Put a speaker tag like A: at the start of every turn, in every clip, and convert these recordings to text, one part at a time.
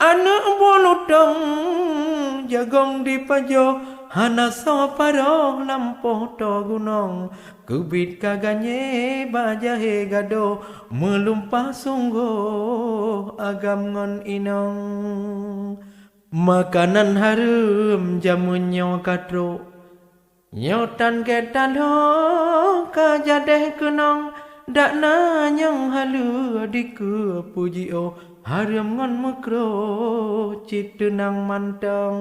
A: anak bolotong jagong di pajo hana so paro lampo to gunong kubit kaganye bajahe gado melumpah sungguh agam ngon inong makanan harum jamunyo katro nyotan ketan ho kajadeh kenong dak nanyang halu diku puji o harum ngon mekro citunang mantong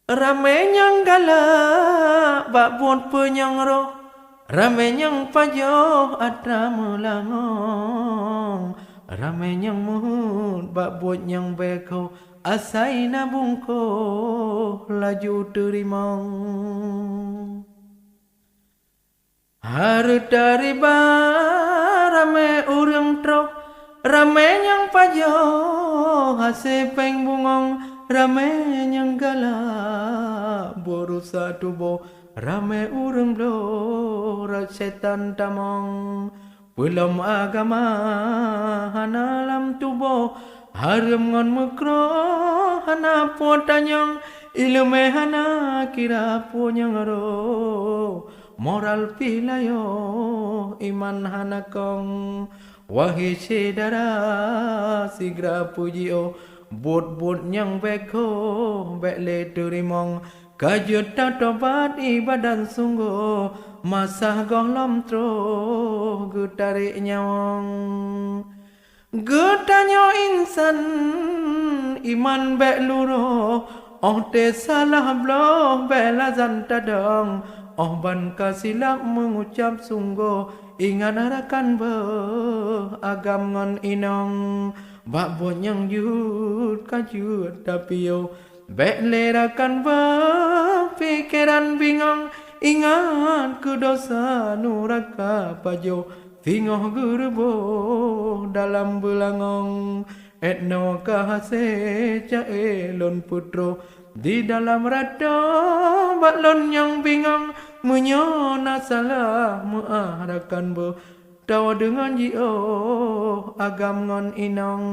A: rame nyang gala bak buat penyang roh rame nyang pajo atra melangong rame nyang muhut bak buat nyang beko asai nabungko laju terimong harut dari rame urang troh rame nyang pajo hase peng bungong rame nyang gala boru satubo rame urang blor setan tamong belum agama hanalam tubo harum ngon mekro hana potanyong ilmu hana kira punyang ro moral pilayo iman hana kong wahai sedara sigra puji o bot nyang beko bekle turimong kajut tobat ibadan sungguh masa golom tro gutarik nyawong gutanyo insan iman bek luro oh te salah bloh bela zantadong oh ban kasilap mengucap sungguh ingat harakan agam ngon inong bak bonyang jut kajut tapi yo bek lerakan pikiran bingong ingat ku dosa nuraka pajo fingoh gurbo dalam belangong etno kahase caelon putro di dalam rado baklon yang bingung menyona salah muarakan tawa dengan jio agam ngon inong